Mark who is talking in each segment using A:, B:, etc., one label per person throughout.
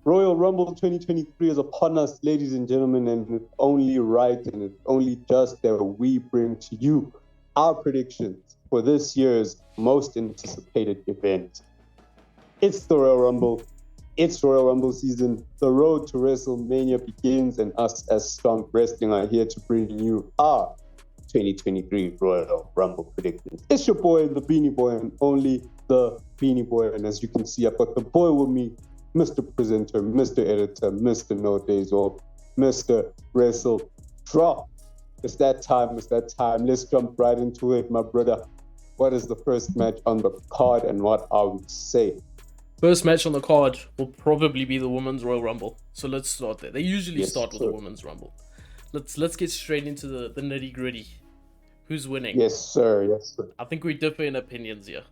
A: Royal Rumble 2023 is upon us, ladies and gentlemen, and it's only right and it's only just that we bring to you our predictions for this year's most anticipated event. It's the Royal Rumble. It's Royal Rumble season. The road to WrestleMania begins, and us as STOMP Wrestling are here to bring you our 2023 Royal Rumble predictions. It's your boy, the Beanie Boy, and only the Beanie Boy. And as you can see, I've got the boy with me, Mr. Presenter, Mr. Editor, Mr. No Days Off, Mr. WrestleDrop. It's that time. Let's jump right into it, my brother. What is the first match on the card, and what are we saying?
B: First match on the card will probably be the Women's Royal Rumble. So let's start there. They usually start with the Women's Rumble. Let's get straight into the nitty gritty. Who's winning?
A: Yes, sir.
B: I think we differ in opinions here.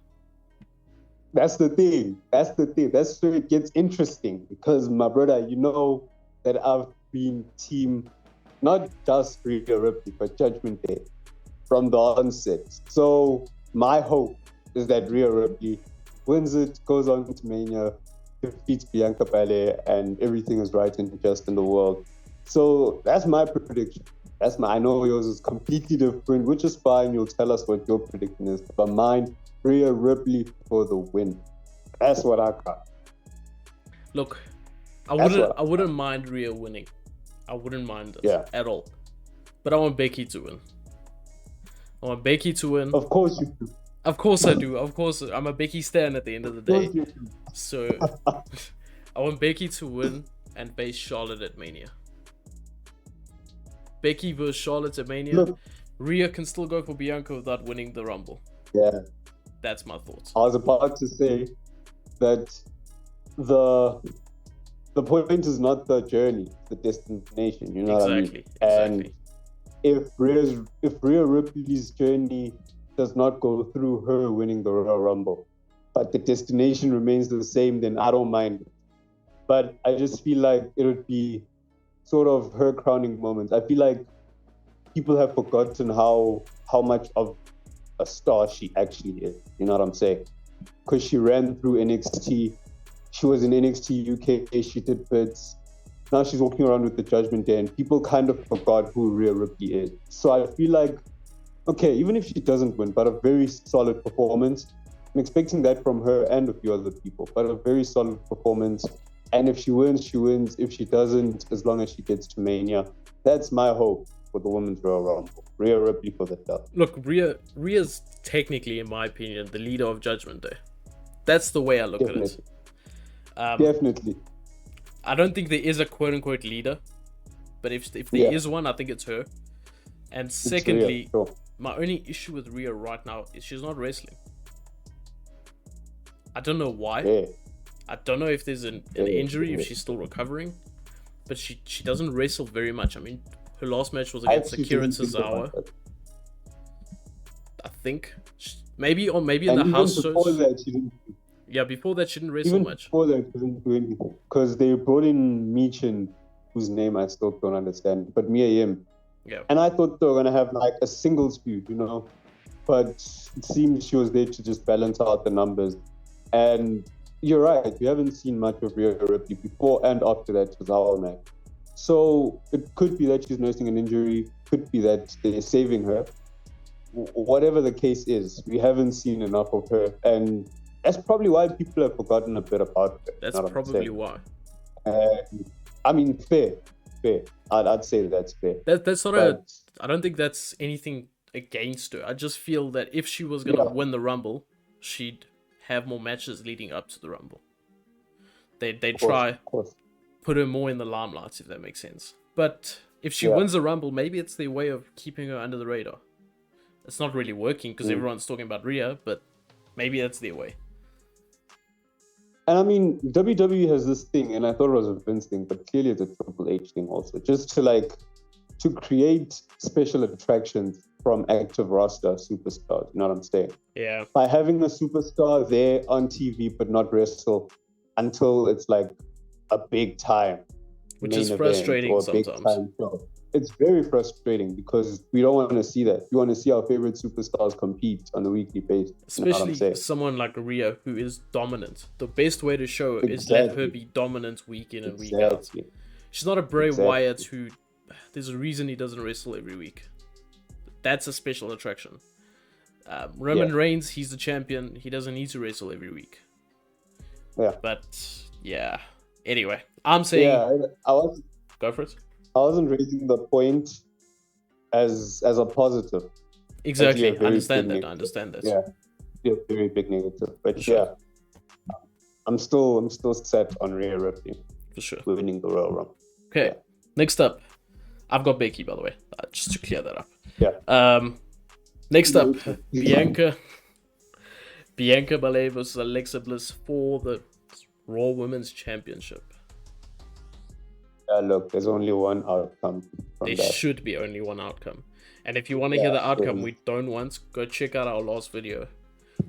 A: That's the thing. That's where it gets interesting, because, my brother, you know that I've been team not just Rhea Ripley, but Judgment Day from the onset. So my hope is that Rhea Ripley wins it, goes on to Mania, defeats Bianca Belair, and everything is right and just in the world. So that's my prediction. I know yours is completely different, which is fine. You'll tell us what your prediction is. But mine, Rhea Ripley for the win. That's what I got.
B: Look, I wouldn't mind Rhea winning. I wouldn't mind it at all. But I want Becky to win.
A: Of course you do.
B: Of course I do. Of course, I'm a Becky stan at the end of the day. So I want Becky to win and face Charlotte at Mania. Becky versus Charlotte at Mania. Look, Rhea can still go for Bianca without winning the Rumble.
A: Yeah.
B: That's my thoughts.
A: I was about to say that the point is not the journey, the destination. You know what I mean? And if Rhea Ripley's journey does not go through her winning the Royal Rumble, but the destination remains the same, then I don't mind it. But I just feel like it would be sort of her crowning moment. I feel like people have forgotten how much of a star she actually is. You know what I'm saying? Because she ran through NXT. She was in NXT UK. She did bits. Now she's walking around with the Judgment Day, and people kind of forgot who Rhea Ripley is. So I feel like, okay, even if she doesn't win, but a very solid performance. I'm expecting that from her and a few other people, but a very solid performance. And if she wins, she wins. If she doesn't, as long as she gets to Mania, that's my hope for the Women's Royal Rumble. Rhea Ripley for the dub.
B: Look, Rhea's technically, in my opinion, the leader of Judgment Day. That's the way I look at it.
A: Definitely.
B: I don't think there is a quote-unquote leader, but if there is one, I think it's her. And secondly, my only issue with Rhea right now is she's not wrestling. I don't know why.
A: Yeah.
B: I don't know if there's an injury, if she's still recovering, but she doesn't wrestle very much. I mean, her last match was against Akira Tozawa. I think maybe in the house shows. Before that she didn't wrestle much.
A: Before that she didn't do anything, because they brought in Michin, whose name I still don't understand, but Mia Yim.
B: Yeah.
A: And I thought they were gonna have like a singles feud, you know, but it seems she was there to just balance out the numbers. And you're right, we haven't seen much of Rhea Ripley before and after that Tozawa match. So it could be that she's nursing an injury, could be that they're saving her. Whatever the case is, we haven't seen enough of her, and that's probably why people have forgotten a bit about her.
B: That's probably why.
A: I mean, fair. I'd say that's fair.
B: That's not I don't think that's anything against her. I just feel that if she was gonna win the Rumble, she'd have more matches leading up to the Rumble. They try put her more in the limelight, if that makes sense. But if she wins the Rumble, maybe it's their way of keeping her under the radar. It's not really working because everyone's talking about Rhea, but maybe that's their way.
A: And I mean, WWE has this thing, and I thought it was a Vince thing, but clearly it's a Triple H thing also, just to create special attractions from active roster superstars. You know what I'm saying?
B: Yeah.
A: By having a superstar there on TV, but not wrestle until it's like a big time,
B: which is frustrating sometimes.
A: it's very frustrating because we don't want to see that. We want to see our favorite superstars compete on a weekly basis.
B: Especially someone like Rhea, who is dominant. The best way to show is let her be dominant week in and week out. She's not a Bray Wyatt who, there's a reason he doesn't wrestle every week. That's a special attraction. Roman Reigns, he's the champion. He doesn't need to wrestle every week.
A: Yeah.
B: But, yeah. Anyway, I'm saying...
A: Yeah,
B: go for it.
A: I wasn't raising the point as a positive.
B: Exactly. I understand that.
A: Yeah, very big negative. But sure. Yeah, I'm still set on Rhea Ripley.
B: For sure.
A: Winning the Royal Rumble.
B: Okay.
A: Yeah.
B: Next up, I've got Becky, by the way, just to clear that up.
A: Yeah.
B: Next up, Bianca Belair versus Alexa Bliss for the Raw Women's Championship.
A: Look, there's only one outcome.
B: There should be only one outcome. And if you want to hear the outcome we don't want, go check out our last video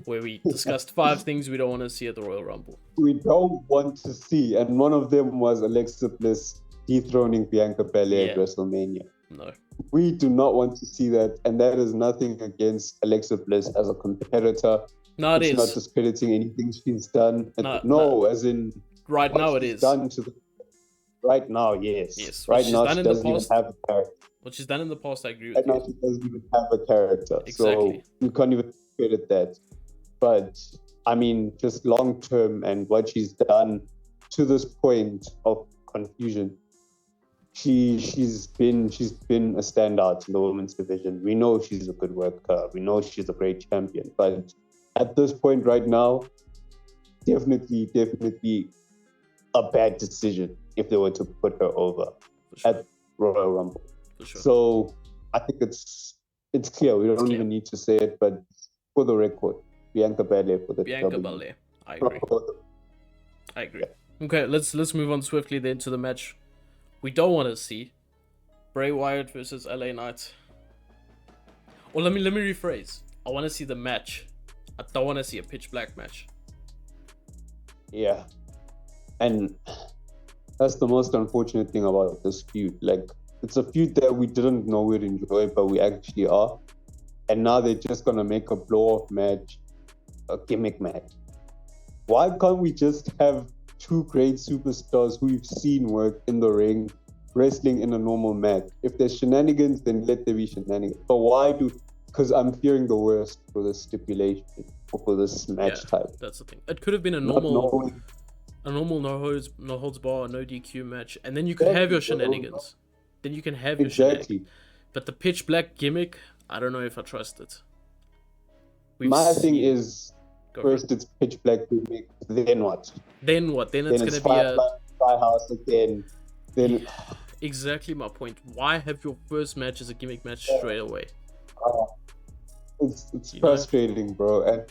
B: where we discussed 5 things we don't want to see at the Royal Rumble.
A: We don't want to see, and one of them was Alexa Bliss dethroning Bianca Belair at WrestleMania.
B: No.
A: We do not want to see that, and that is nothing against Alexa Bliss as a competitor.
B: No, it's
A: not discrediting anything she's done. As in...
B: Right now it is.
A: Right now, yes.
B: Yes.
A: Right now she doesn't even have a character.
B: What she's done in the past, I agree with
A: you. Right now she doesn't even have a character.
B: Exactly.
A: So we can't even credit that. But, I mean, just long term and what she's done to this point of confusion, she's been a standout in the women's division. We know she's a good worker. We know she's a great champion. But at this point right now, definitely a bad decision if they were to put her over at Royal Rumble.
B: For sure.
A: So I think it's clear. We don't even need to say it, but for the record, Bianca Belair for the
B: Bianca Belair. I agree. Yeah. Okay, let's move on swiftly then to the match we don't want to see. Bray Wyatt versus LA Knight. Well, let me rephrase. I want to see the match. I don't want to see a pitch black match.
A: Yeah. And that's the most unfortunate thing about this feud. Like, it's a feud that we didn't know we'd enjoy, but we actually are. And now they're just going to make a blow-off match, a gimmick match. Why can't we just have 2 great superstars who we've seen work in the ring, wrestling in a normal match? If there's shenanigans, then let there be shenanigans. But why because I'm fearing the worst for this stipulation or for this match type.
B: That's the thing. It could have been a normal no holds bar, no DQ match, and then you could have your shenanigans. Then you can have your shenanigans. But the pitch black gimmick, I don't know if I trust it.
A: My thing is, first it's pitch black gimmick, then what?
B: Then it's going to be a
A: Firehouse again. Then
B: exactly my point. Why have your first match as a gimmick match straight away?
A: It's frustrating, bro. And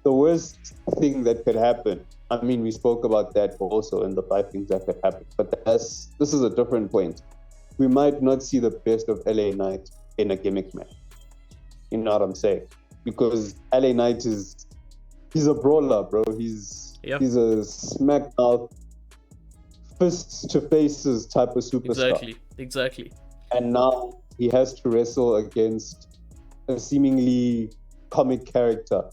A: the worst thing that could happen, I mean, we spoke about that also in the 5 things that could happen, but this is a different point. We might not see the best of LA Knight in a gimmick match. You know what I'm saying? Because LA Knight he's a brawler, bro. He's a smackmouth, fists to faces type of superstar.
B: Exactly.
A: And now he has to wrestle against a seemingly comic character.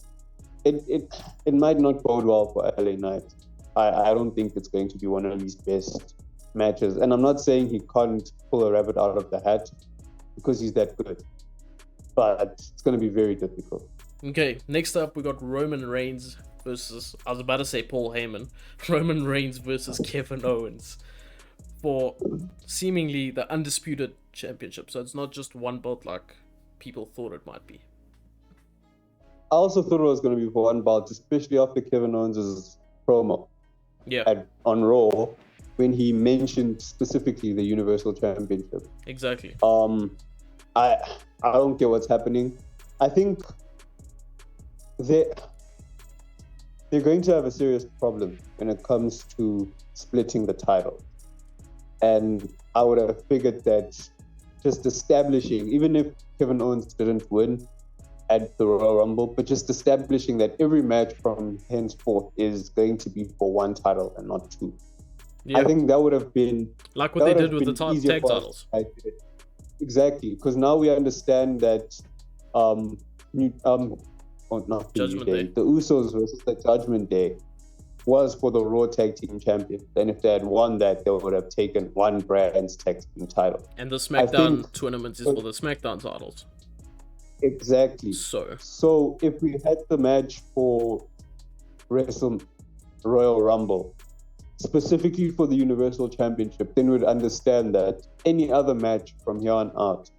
A: It might not bode well for LA Knight. I don't think it's going to be one of his best matches. And I'm not saying he can't pull a rabbit out of the hat because he's that good. But it's going to be very difficult.
B: Okay, next up we got Roman Reigns versus, I was about to say Paul Heyman, Roman Reigns versus Kevin Owens for seemingly the undisputed championship. So it's not just one belt like people thought it might be.
A: I also thought it was going to be for one belt, especially after Kevin Owens' promo on Raw when he mentioned specifically the Universal Championship.
B: Exactly.
A: I don't get what's happening. I think they're going to have a serious problem when it comes to splitting the title. And I would have figured that just establishing, even if Kevin Owens didn't win at the Royal Rumble, but just establishing that every match from henceforth is going to be for one title and not 2. Yeah. I think that would have been
B: like what they did with the tag titles.
A: exactly, because now we understand that not the New
B: Judgment
A: Day.
B: Day.
A: The Usos versus the Judgment Day was for the Raw Tag Team Champion. And if they had won that, they would have taken one brand's tag team title.
B: And the SmackDown tournament is for the SmackDown titles.
A: Exactly. So if we had the match for Royal Rumble, specifically for the Universal Championship, then we'd understand that any other match from here on out,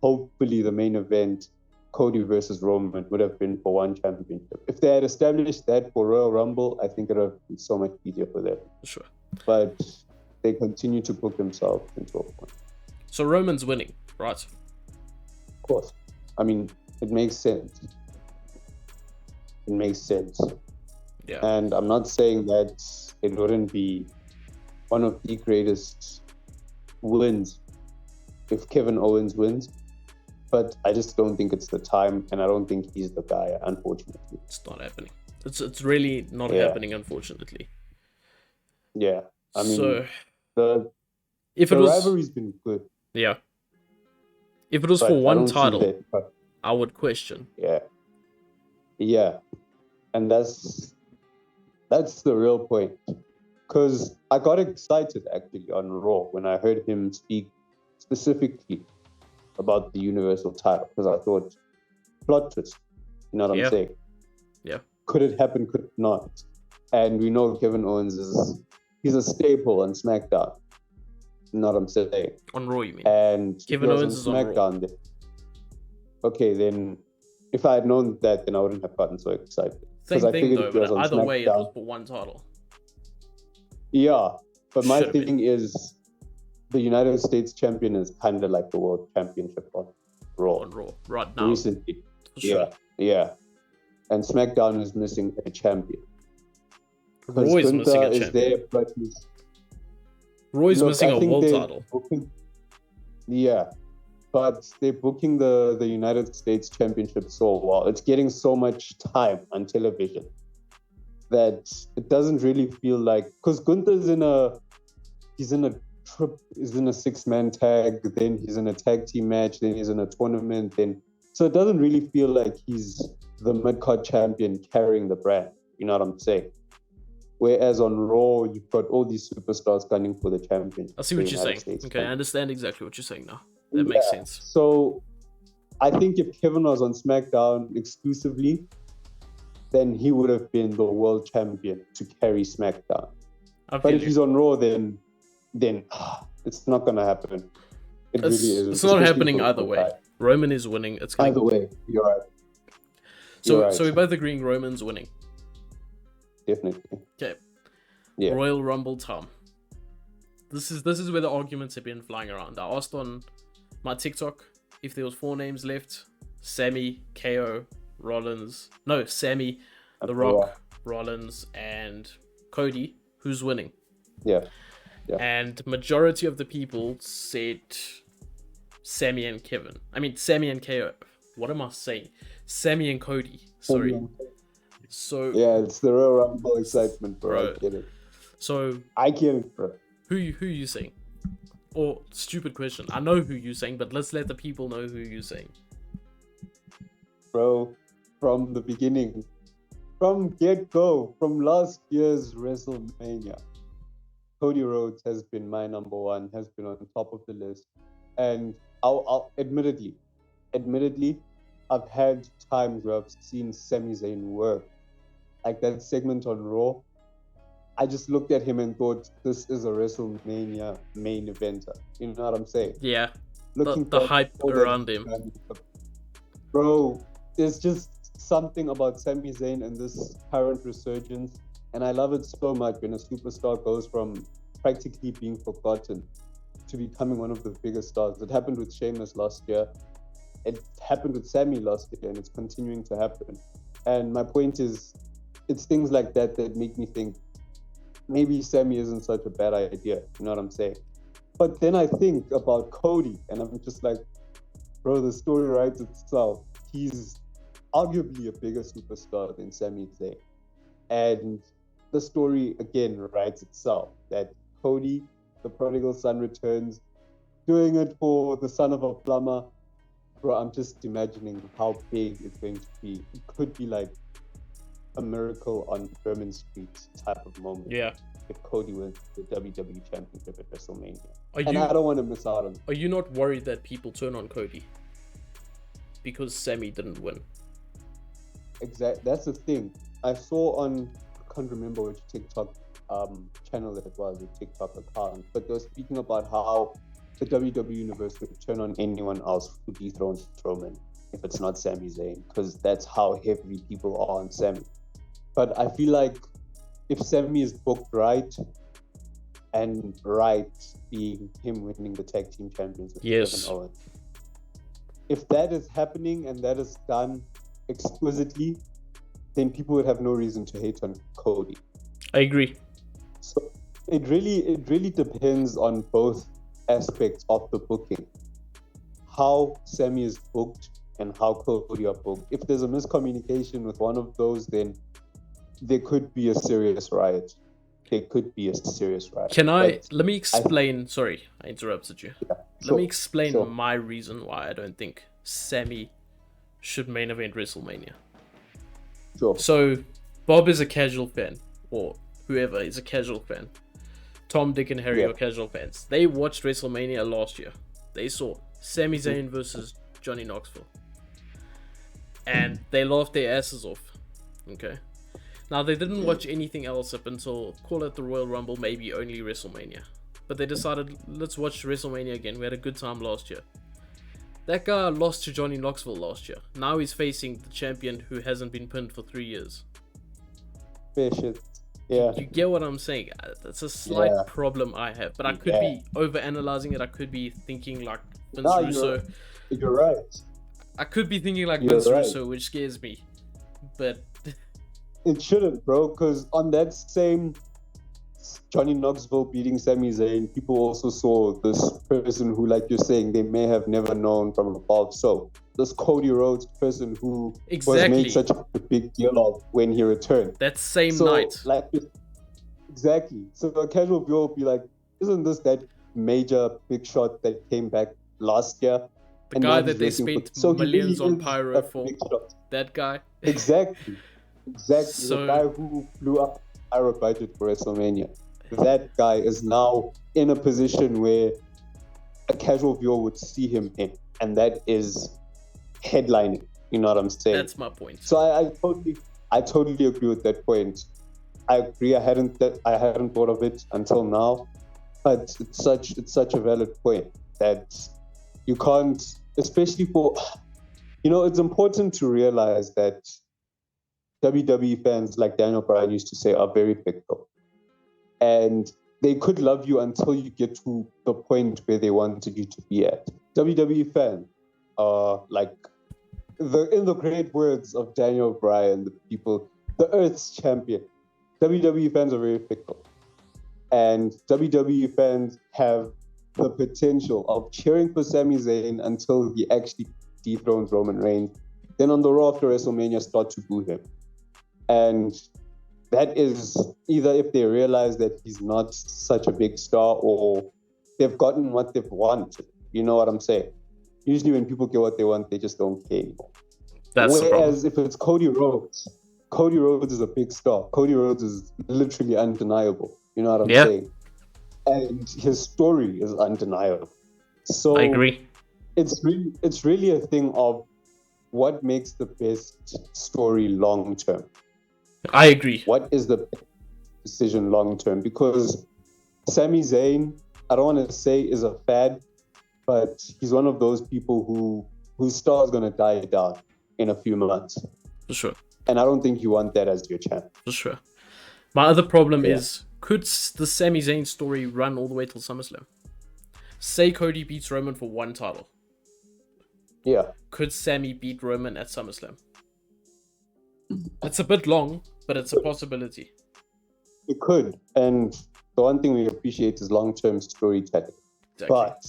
A: hopefully the main event, Cody versus Roman, would have been for one championship. If they had established that for Royal Rumble, I think it would have been so much easier for them.
B: Sure.
A: But they continue to book themselves into a point.
B: So Roman's winning, right?
A: Of course. I mean, it makes sense. It makes sense.
B: Yeah.
A: And I'm not saying that it wouldn't be one of the greatest wins if Kevin Owens wins. But I just don't think it's the time, and I don't think he's the guy, unfortunately.
B: It's not happening. It's really not happening, unfortunately.
A: Yeah. I mean,
B: so,
A: the rivalry's been good.
B: Yeah. If it was for one title, I would question.
A: Yeah. Yeah. And that's the real point. Because I got excited, actually, on Raw when I heard him speak specifically about the Universal title, because I thought, plot twist, you know what I'm saying?
B: Yeah.
A: Could it happen? Could it not? And we know Kevin Owens he's a staple on SmackDown. You know what I'm saying?
B: On Raw, you mean?
A: And
B: Kevin Owens is on SmackDown.
A: Then, okay, then if I had known that, then I wouldn't have gotten so excited.
B: Same thing though, but either way, it was for one title.
A: Yeah, but my thing is, the United States champion is kind of like the world championship on Raw.
B: On Raw, right now.
A: Recently. Yeah. And SmackDown is missing a champion.
B: Raw is missing a champion. Raw is missing a world title.
A: Yeah. But they're booking the United States Championship so well. It's getting so much time on television that it doesn't really feel like, because Gunther's he's in a 6-man tag, then he's in a tag team match, then he's in a tournament, so it doesn't really feel like he's the mid-card champion carrying the brand. You know what I'm saying? Whereas on Raw, you've got all these superstars gunning for the champion.
B: I see what you're saying. Okay, I understand exactly what you're saying now. That makes sense.
A: So I think if Kevin was on SmackDown exclusively, then he would have been the world champion to carry SmackDown. But if he's on Raw, then it's not going to happen. It really isn't.
B: It's not happening either way. Roman is winning. It's
A: either way. You're right.
B: So we're both agreeing Roman's winning.
A: Definitely.
B: Okay. Yeah. Royal Rumble Tom. This is where the arguments have been flying around. I asked on my TikTok if there was 4 names left: Sammy, KO, Rollins. No, Sammy, The Rock, Rollins, and Cody. Who's winning?
A: Yeah.
B: And majority of the people said Sammy and Kevin. I mean, Sammy and KO. What am I saying? Sammy and Cody. Sorry. So
A: yeah, it's the Royal Rumble excitement, bro. I get it.
B: So
A: I get it, bro.
B: Who you saying? Or stupid question. I know who you're saying, but let's let the people know who you're saying.
A: Bro, from the beginning, from get-go, from last year's WrestleMania, Cody Rhodes has been my number one, has been on top of the list. And I'll admittedly, I've had times where I've seen Sami Zayn work. Like that segment on Raw, I just looked at him and thought, this is a WrestleMania main eventer. You know what I'm saying?
B: Yeah. The hype around him.
A: Bro, there's just something about Sami Zayn and this current resurgence. And I love it so much when a superstar goes from practically being forgotten to becoming one of the biggest stars. It happened with Sheamus last year. It happened with Sammy last year, and it's continuing to happen. And my point is, it's things like that that make me think maybe Sammy isn't such a bad idea. You know what I'm saying? But then I think about Cody, and I'm just like, bro, the story writes itself. He's arguably a bigger superstar than Sami Zayn. And the story, again, writes itself. That Cody, the prodigal son, returns. doing it for the son of a plumber. Bro, I'm just imagining how big it's going to be. It could be like a miracle on Berman Street type of moment.
B: Yeah.
A: If Cody wins the WWE Championship at WrestleMania. I don't want to miss out on it.
B: Are you not worried that people turn on Cody? Because Sammy didn't win.
A: Exactly. That's the thing. I saw on, I can't remember which TikTok channel that it was, a TikTok account, but they were speaking about how the WWE Universe would turn on anyone else who dethrones Roman if it's not Sami Zayn, because that's how heavy people are on Sami. But I feel like if Sami is booked right, and right being him winning the tag team champions with Kevin Owens, if that is happening and that is done exquisitely, then people would have no reason to hate on Cody.
B: I agree.
A: So it really depends on both aspects of the booking. How Sami is booked and how Cody are booked. If there's a miscommunication with one of those, then there could be a serious riot.
B: Let me explain. Sorry, I interrupted you. Yeah, Let me explain my reason why I don't think Sami should main event WrestleMania.
A: Sure.
B: So, Bob is a casual fan, or whoever is a casual fan. Tom, Dick, and Harry are casual fans. They watched WrestleMania last year. They saw Sami Zayn versus Johnny Knoxville. And they laughed their asses off. Okay? Now, they didn't watch anything else up until, call it the Royal Rumble, maybe only WrestleMania. But they decided, let's watch WrestleMania again. We had a good time last year. That guy lost to Johnny Knoxville last year. Now he's facing the champion who hasn't been pinned for 3 years.
A: Fair shit. Yeah.
B: You get what I'm saying? That's a slight problem I have. But I could be over-analyzing it. I could be thinking like Vince Russo.
A: You're right.
B: I could be thinking like Vince Russo, which scares me. But
A: it shouldn't, bro, because on that same Johnny Knoxville beating Sami Zayn, people also saw this person who, like you're saying, they may have never known from above. So this Cody Rhodes person who was made such a big deal of when he returned.
B: That same night.
A: Exactly. So a casual viewer will be like, isn't this that major big shot that came back last year?
B: The guy that they spent millions on pyro for. That guy.
A: Exactly. So, the guy who blew up our budget for WrestleMania. That guy is now in a position where a casual viewer would see him in, and that is headlining. You know what I'm saying?
B: That's my point.
A: So I totally agree with that point. I agree. I hadn't thought of it until now, but it's such a valid point that you can't, especially for, it's important to realize that WWE fans, like Daniel Bryan used to say, are very fickle. And they could love you until you get to the point where they wanted you to be at. WWE fans are like, in the great words of Daniel Bryan, the Earth's champion, WWE fans are very fickle. And WWE fans have the potential of cheering for Sami Zayn until he actually dethrones Roman Reigns. Then on the Raw after WrestleMania, start to boo him. And that is either if they realize that he's not such a big star or they've gotten what they've wanted. You know what I'm saying? Usually when people get what they want, they just don't care anymore. Whereas if it's Cody Rhodes is a big star. Cody Rhodes is literally undeniable. You know what I'm saying? And his story is undeniable. So
B: I agree.
A: It's really a thing of what makes the best story long term.
B: I agree.
A: What is the decision long term? Because Sami Zayn, I don't want to say is a fad, but he's one of those people whose star is going to die down in a few months.
B: For sure.
A: And I don't think you want that as your champ.
B: For sure. My other problem is, could the Sami Zayn story run all the way till SummerSlam? Say Cody beats Roman for one title.
A: Yeah.
B: Could Sami beat Roman at SummerSlam? It's a bit long, but it's a possibility.
A: It could. And the one thing we appreciate is long-term storytelling. Exactly. But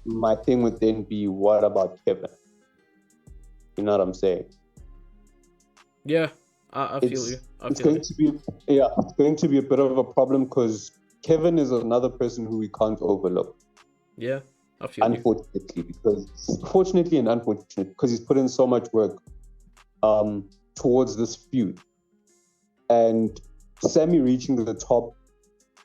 A: my thing would then be, what about Kevin? You know what I'm saying?
B: Yeah, I feel you.
A: It's going to be a bit of a problem because Kevin is another person who we can't overlook.
B: Yeah. I feel
A: unfortunately, fortunately and unfortunately, because he's put in so much work towards this feud. And Sammy reaching the top,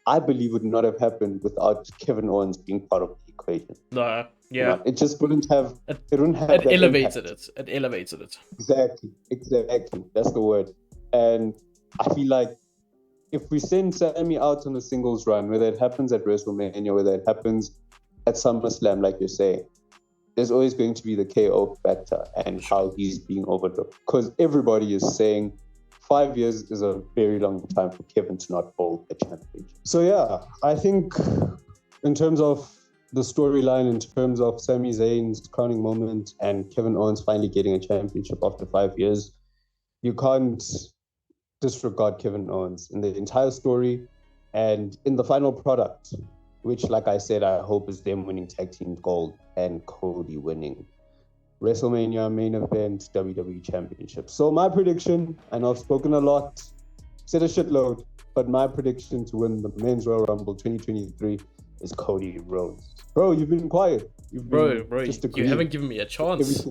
A: I believe, would not have happened without Kevin Owens being part of the equation.
B: No, yeah.
A: You know, it just wouldn't have. It
B: elevated it. It elevated it.
A: Exactly. That's the word. And I feel like if we send Sammy out on a singles run, whether it happens at WrestleMania, whether it happens at SummerSlam, like you're saying, there's always going to be the KO factor and how he's being overlooked. Because everybody is saying 5 years is a very long time for Kevin to not hold a championship. So yeah, I think in terms of the storyline, in terms of Sami Zayn's crowning moment and Kevin Owens finally getting a championship after 5 years, you can't disregard Kevin Owens in the entire story and in the final product, which, like I said, I hope is them winning tag team gold and Cody winning WrestleMania main event WWE Championship. So my prediction, and I've spoken a lot, said a shitload, but my prediction to win the Men's Royal Rumble 2023 is Cody Rhodes. Bro, you've been quiet.
B: Bro, you haven't given me a chance.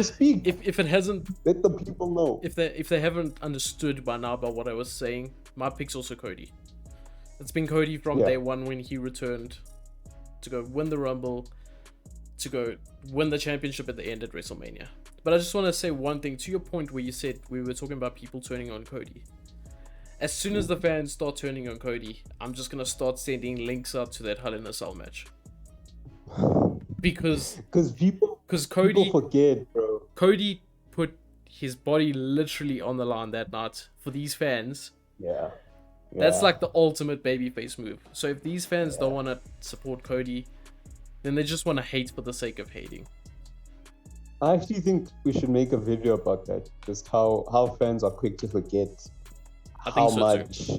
A: Speak.
B: If it hasn't,
A: let the people know.
B: If they haven't understood by now about what I was saying, my pick's also Cody. It's been Cody from day one when he returned to go win the Rumble, to go win the championship at the end at WrestleMania. But I just want to say one thing to your point where you said we were talking about people turning on Cody. As soon as the fans start turning on Cody, I'm just gonna start sending links out to that Hell in a Cell match. Because Cody
A: forget, bro.
B: Cody put his body literally on the line that night for these fans.
A: Yeah.
B: That's like the ultimate babyface move. So if these fans don't want to support Cody, then they just want to hate for the sake of hating.
A: I actually think we should make a video about that. Just how fans are quick to forget how much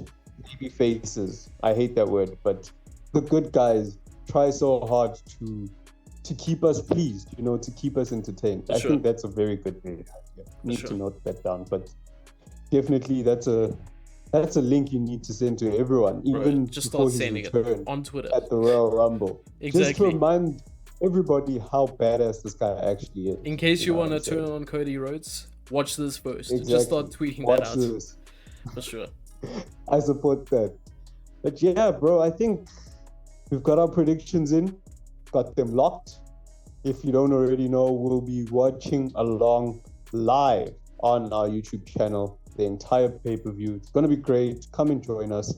A: baby faces, I hate that word, but the good guys try so hard to keep us pleased, to keep us entertained. I think that's a very good video. Need to note that down. But definitely that's a link you need to send to everyone, even
B: just
A: before
B: start sending it on Twitter
A: at the Royal Rumble.
B: Exactly.
A: Just to remind everybody how badass this guy actually is.
B: In case you want to turn on Cody Rhodes, watch this first. Exactly. Just start tweeting that out. This. For sure.
A: I support that. But yeah, bro, I think we've got our predictions in, got them locked. If you don't already know, we'll be watching along live on our YouTube channel the entire pay-per-view. It's going to be great. Come and join us.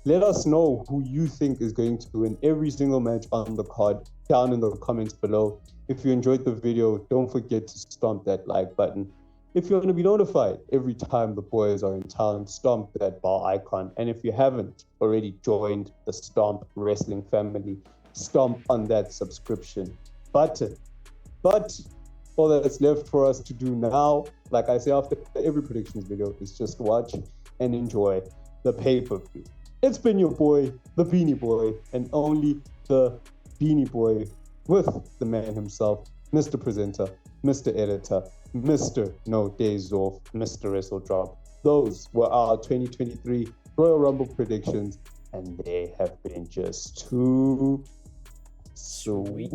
A: Let us know who you think is going to win every single match on the card down in the comments below. If you enjoyed the video, don't forget to stomp that like button. If you want to be notified every time the boys are in town, stomp that bar icon. And if you haven't already joined the Stomp Wrestling family, stomp on that subscription button. But all that's left for us to do now, like I say after every predictions video, is just watch and enjoy the pay-per-view. It's been your boy, the Beanie Boy, and only the Beanie Boy with the man himself, Mr. Presenter, Mr. Editor, Mr. No Days Off, Mr. WrestleDrop. Those were our 2023 Royal Rumble predictions, and they have been just too sweet.